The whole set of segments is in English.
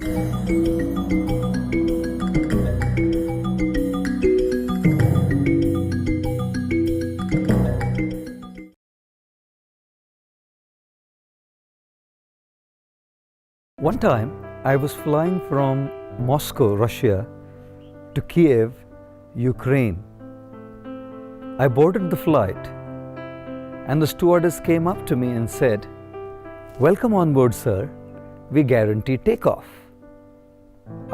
One time, I was flying from Moscow, Russia, to Kiev, Ukraine. I boarded the flight, and the stewardess came up to me and said, "Welcome on board, sir. We guarantee takeoff."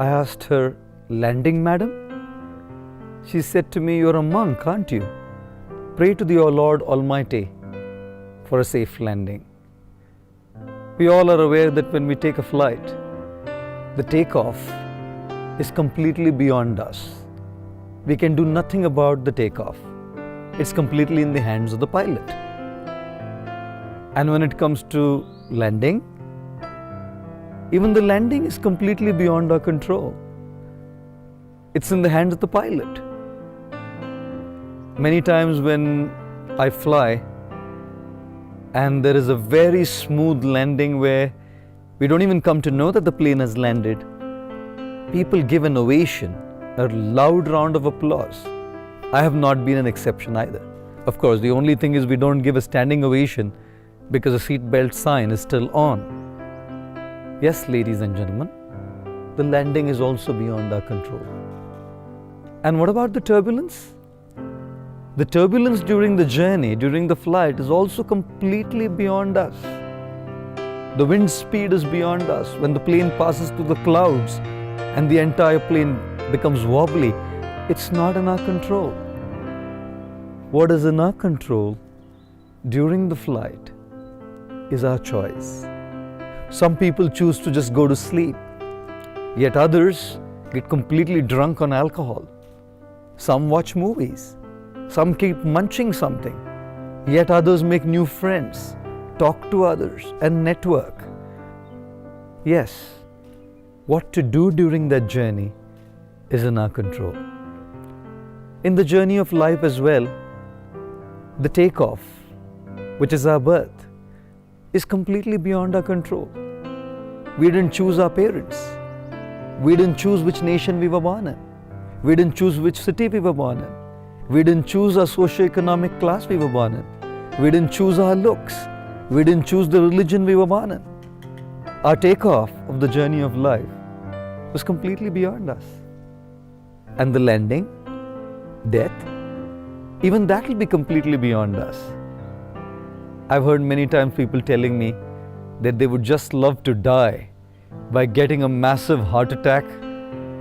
I asked her, "Landing, madam?" She said to me, "You're a monk, aren't you? Pray to the Lord Almighty for a safe landing." We all are aware that when we take a flight, the takeoff is completely beyond us. We can do nothing about the takeoff. It's completely in the hands of the pilot. And when it comes to landing, even the landing is completely beyond our control. It's in the hands of the pilot. Many times when I fly, and there is a very smooth landing where we don't even come to know that the plane has landed, people give an ovation, a loud round of applause. I have not been an exception either. Of course, the only thing is we don't give a standing ovation because the seatbelt sign is still on. Yes, ladies and gentlemen, the landing is also beyond our control. And what about the turbulence? The turbulence during the journey, during the flight, is also completely beyond us. The wind speed is beyond us. When the plane passes through the clouds and the entire plane becomes wobbly, it's not in our control. What is in our control during the flight is our choice. Some people choose to just go to sleep, yet others get completely drunk on alcohol. Some watch movies. Some keep munching something, yet others make new friends, talk to others, and network. Yes, what to do during that journey is in our control. In the journey of life as well, the takeoff, which is our birth, is completely beyond our control. We didn't choose our parents. We didn't choose which nation we were born in. We didn't choose which city we were born in. We didn't choose our socio-economic class we were born in. We didn't choose our looks. We didn't choose the religion we were born in. Our takeoff of the journey of life was completely beyond us. And the landing, death, even that will be completely beyond us. I've heard many times people telling me that they would just love to die by getting a massive heart attack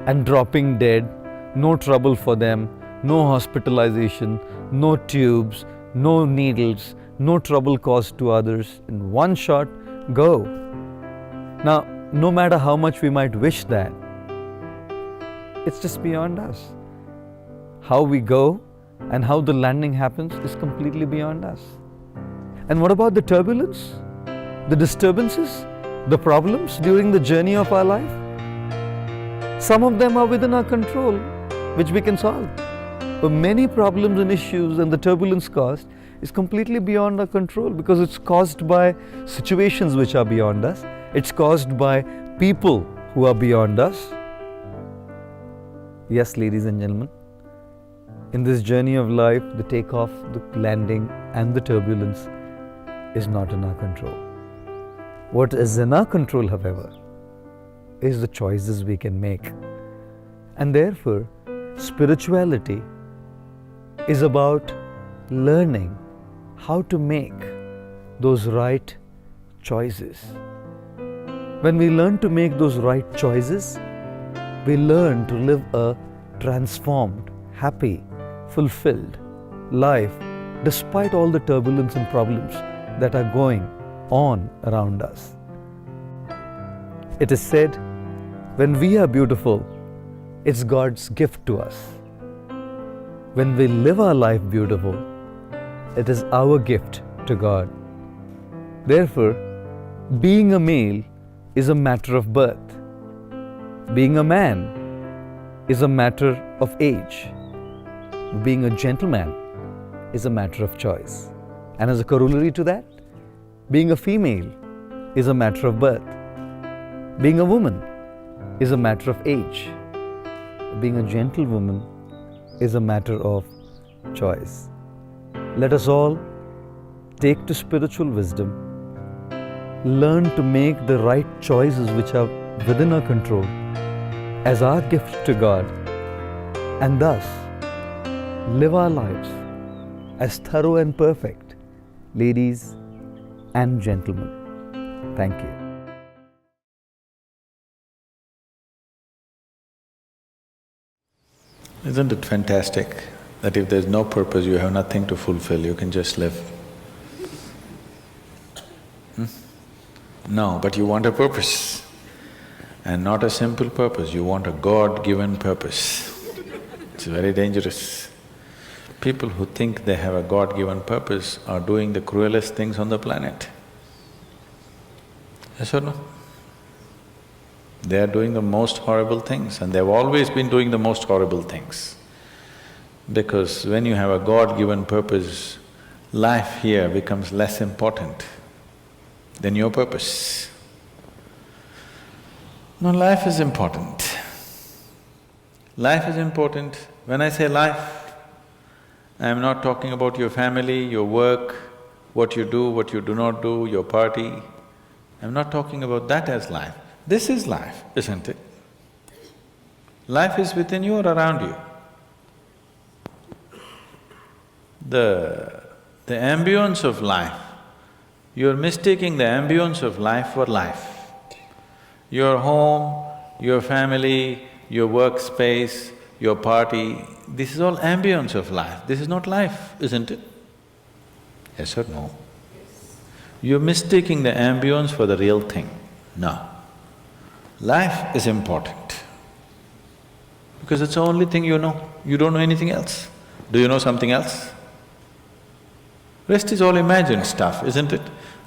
and dropping dead, no trouble for them, no hospitalization, no tubes, no needles, no trouble caused to others. In one shot, go. Now, no matter how much we might wish that, it's just beyond us. How we go and how the landing happens is completely beyond us. And what about the turbulence, the disturbances, the problems during the journey of our life? Some of them are within our control, which we can solve. But many problems and issues and the turbulence caused is completely beyond our control because it's caused by situations which are beyond us. It's caused by people who are beyond us. Yes, ladies and gentlemen, in this journey of life, the takeoff, the landing, and the turbulence is not in our control. What is in our control, however, is the choices we can make. And therefore, spirituality is about learning how to make those right choices. When we learn to make those right choices, we learn to live a transformed, happy, fulfilled life despite all the turbulence and problems that are going on around us. It is said, when we are beautiful, it's God's gift to us. When we live our life beautiful, it is our gift to God. Therefore, being a male is a matter of birth. Being a man is a matter of age. Being a gentleman is a matter of choice. And as a corollary to that, being a female is a matter of birth. Being a woman is a matter of age. Being a gentlewoman is a matter of choice. Let us all take to spiritual wisdom, learn to make the right choices which are within our control as our gift to God, and thus live our lives as thorough and perfect, ladies and gentlemen. Thank you. Isn't it fantastic that if there's no purpose, you have nothing to fulfill, you can just live? No, but you want a purpose. And not a simple purpose, you want a God-given purpose. It's very dangerous. People who think they have a God-given purpose are doing the cruelest things on the planet. Yes or no? They are doing the most horrible things, and they've always been doing the most horrible things. Because when you have a God-given purpose, life here becomes less important than your purpose. No, life is important. Life is important. When I say life, I am not talking about your family, your work, what you do not do, your party. I'm not talking about that as life. This is life, isn't it? Life is within you or around you. The ambience of life, you're mistaking the ambience of life for life. Your home, your family, your workspace, your party, this is all ambience of life. This is not life, isn't it? Yes or no? You're mistaking the ambience for the real thing. No. Life is important because it's the only thing you know. You don't know anything else. Do you know something else? Rest is all imagined stuff, isn't it?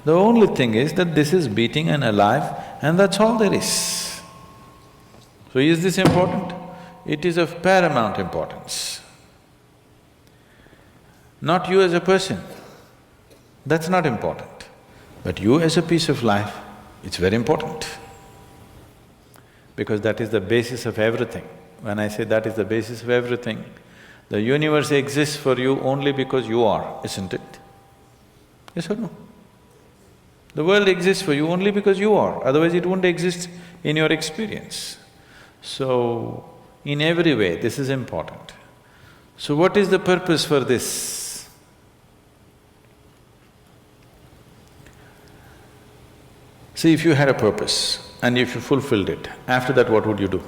The only thing is that this is beating and alive, and that's all there is. So is this important? It is of paramount importance. Not you as a person, that's not important. But you as a piece of life, it's very important. Because that is the basis of everything. When I say that is the basis of everything, the universe exists for you only because you are, isn't it? Yes or no? The world exists for you only because you are, otherwise it wouldn't exist in your experience. So, in every way, this is important. So what is the purpose for this? See, if you had a purpose and if you fulfilled it, after that what would you do?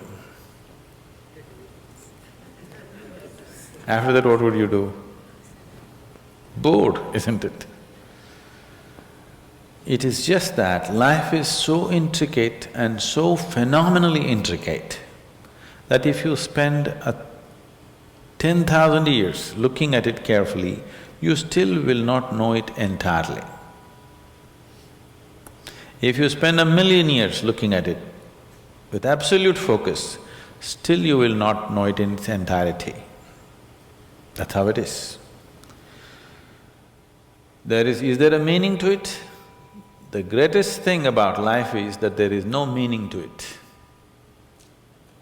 After that what would you do? Bored, isn't it? It is just that life is so intricate and so phenomenally intricate that if you spend 10,000 years looking at it carefully, you still will not know it entirely. If you spend 1,000,000 years looking at it with absolute focus, still you will not know it in its entirety. That's how it is. Is there a meaning to it? The greatest thing about life is that there is no meaning to it.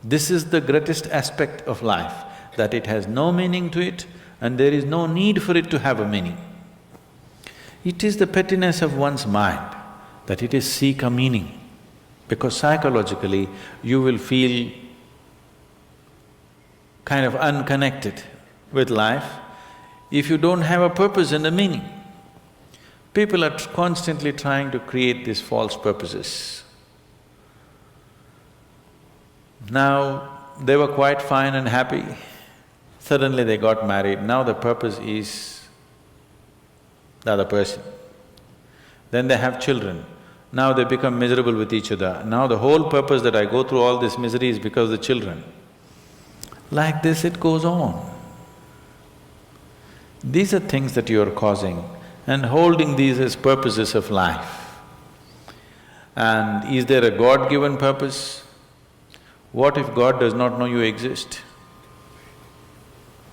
This is the greatest aspect of life, that it has no meaning to it and there is no need for it to have a meaning. It is the pettiness of one's mind that it is seek a meaning, because psychologically you will feel kind of unconnected with life if you don't have a purpose and a meaning. People are constantly trying to create these false purposes. Now, they were quite fine and happy, suddenly they got married, now the purpose is the other person. Then they have children, now they become miserable with each other. Now the whole purpose that I go through all this misery is because of the children. Like this it goes on. These are things that you are causing and holding these as purposes of life. And is there a God-given purpose? What if God does not know you exist?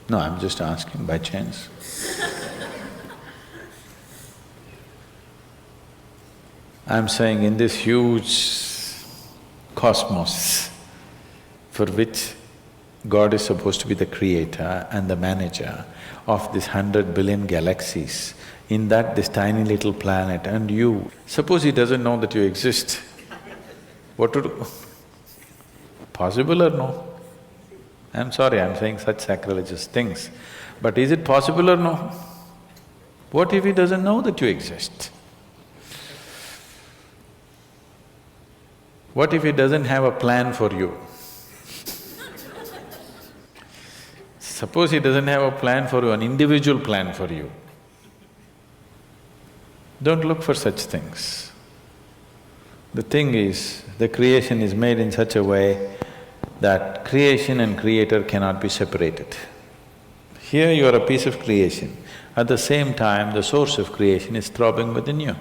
No, I'm just asking by chance. I'm saying in this huge cosmos, for which God is supposed to be the creator and the manager of this 100 billion galaxies, in that this tiny little planet and you, suppose he doesn't know that you exist, what to do? Possible or no? I'm sorry, I'm saying such sacrilegious things, but is it possible or no? What if he doesn't know that you exist? What if he doesn't have a plan for you? Suppose he doesn't have a plan for you, an individual plan for you. Don't look for such things. The thing is, the creation is made in such a way that creation and creator cannot be separated. Here you are a piece of creation, at the same time the source of creation is throbbing within you.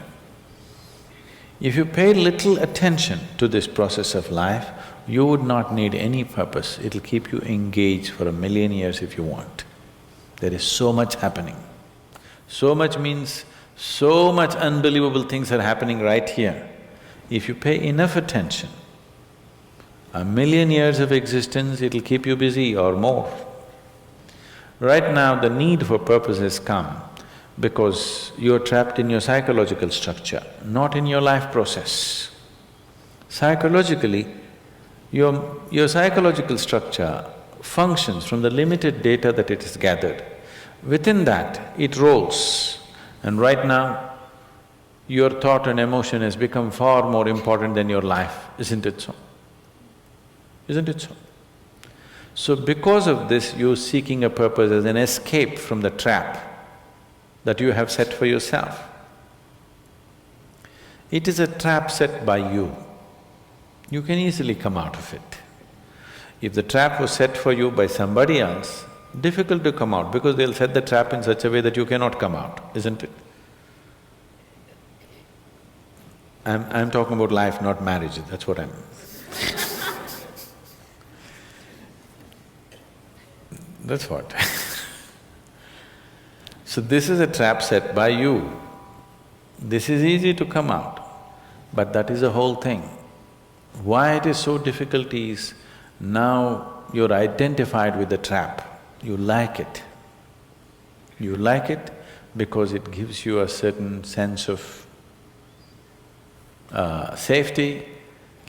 If you pay little attention to this process of life, you would not need any purpose, it'll keep you engaged for 1,000,000 years if you want. There is so much happening. So much means so much unbelievable things are happening right here. If you pay enough attention, 1,000,000 years of existence, it'll keep you busy or more. Right now, the need for purpose has come because you're trapped in your psychological structure, not in your life process. Psychologically, your psychological structure functions from the limited data that it has gathered. Within that, it rolls. And right now, your thought and emotion has become far more important than your life, isn't it so? Isn't it so? So because of this, you're seeking a purpose as an escape from the trap that you have set for yourself. It is a trap set by you. You can easily come out of it. If the trap was set for you by somebody else, difficult to come out because they'll set the trap in such a way that you cannot come out, isn't it? I'm talking about life, not marriage, that's what I'm… That's what. So this is a trap set by you. This is easy to come out, but that is the whole thing. Why it is so difficult is, now you're identified with the trap, you like it. You like it because it gives you a certain sense of safety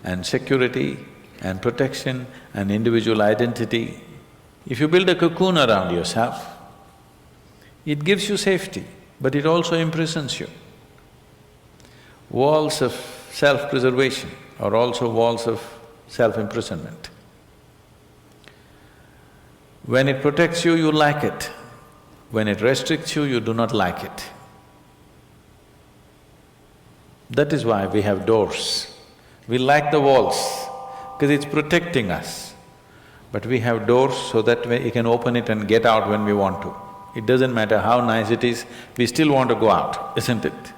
and security and protection and individual identity. If you build a cocoon around yourself, it gives you safety, but it also imprisons you. Walls of self-preservation are also walls of self-imprisonment. When it protects you, you like it. When it restricts you, you do not like it. That is why we have doors. We like the walls because it's protecting us. But we have doors so that we can open it and get out when we want to. It doesn't matter how nice it is, we still want to go out, isn't it?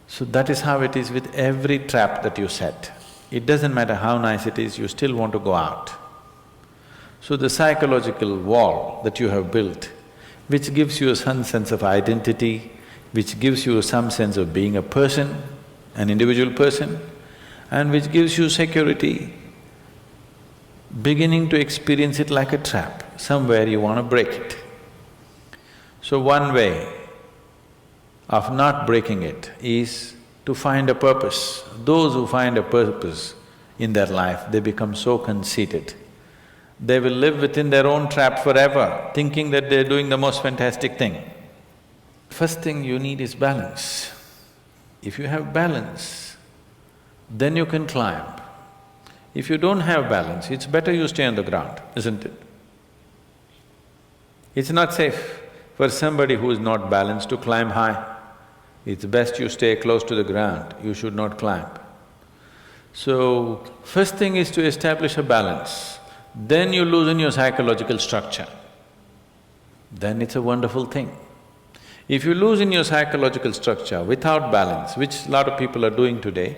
So that is how it is with every trap that you set. It doesn't matter how nice it is, you still want to go out. So the psychological wall that you have built, which gives you some sense of identity, which gives you some sense of being a person, an individual person, and which gives you security, beginning to experience it like a trap, somewhere you want to break it. So one way of not breaking it is to find a purpose. Those who find a purpose in their life, they become so conceited. They will live within their own trap forever, thinking that they're doing the most fantastic thing. First thing you need is balance. If you have balance, then you can climb. If you don't have balance, it's better you stay on the ground, isn't it? It's not safe for somebody who is not balanced to climb high. It's best you stay close to the ground, you should not climb. So, first thing is to establish a balance, then you loosen your psychological structure. Then it's a wonderful thing. If you loosen your psychological structure without balance, which a lot of people are doing today,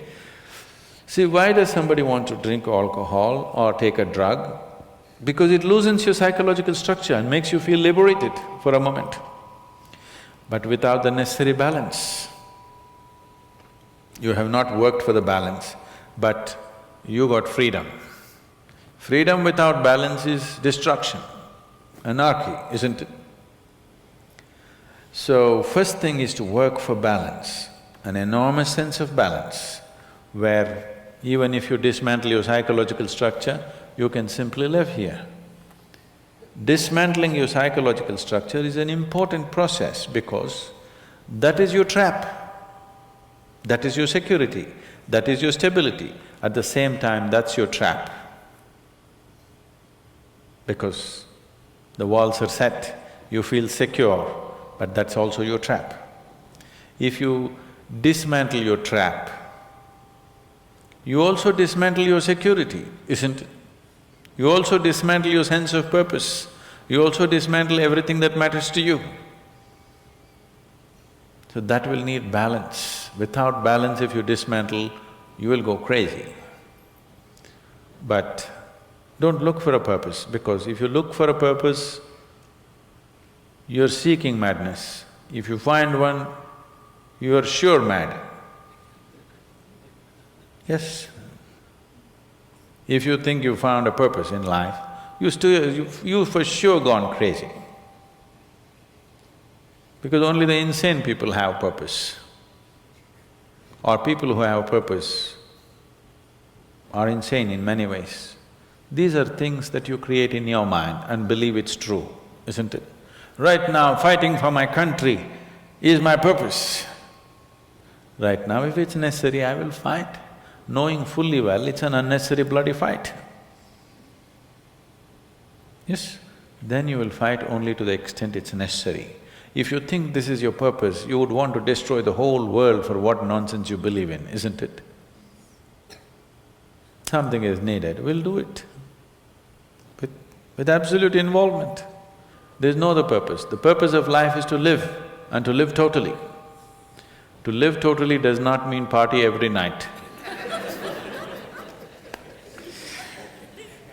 see, why does somebody want to drink alcohol or take a drug? Because it loosens your psychological structure and makes you feel liberated for a moment. But without the necessary balance, you have not worked for the balance, but you got freedom. Freedom without balance is destruction, anarchy, isn't it? So, first thing is to work for balance, an enormous sense of balance, where even if you dismantle your psychological structure, you can simply live here. Dismantling your psychological structure is an important process because that is your trap, that is your security, that is your stability. At the same time, that's your trap. Because the walls are set, you feel secure, but that's also your trap. If you dismantle your trap, you also dismantle your security, isn't it? You also dismantle your sense of purpose, you also dismantle everything that matters to you. So that will need balance. Without balance, if you dismantle, you will go crazy. But don't look for a purpose, because if you look for a purpose, you're seeking madness. If you find one, you are sure mad. Yes. If you think you found a purpose in life, you for sure gone crazy. Because only the insane people have purpose. Or people who have purpose are insane in many ways. These are things that you create in your mind and believe it's true, isn't it? Right now, fighting for my country is my purpose. Right now, if it's necessary, I will fight, knowing fully well it's an unnecessary bloody fight. Yes, then you will fight only to the extent it's necessary. If you think this is your purpose, you would want to destroy the whole world for what nonsense you believe in, isn't it? Something is needed, we'll do it. With absolute involvement. There's no other purpose. The purpose of life is to live, and to live totally. To live totally does not mean party every night.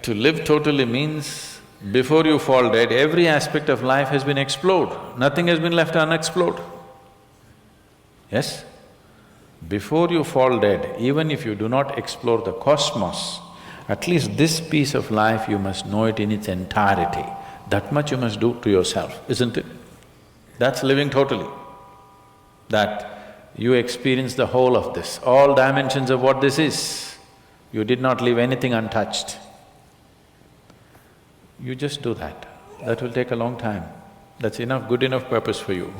To live totally means before you fall dead, every aspect of life has been explored, nothing has been left unexplored. Yes? Before you fall dead, even if you do not explore the cosmos, at least this piece of life you must know it in its entirety. That much you must do to yourself, isn't it? That's living totally. That you experience the whole of this, all dimensions of what this is. You did not leave anything untouched. You just do that. That will take a long time. That's enough, good enough purpose for you.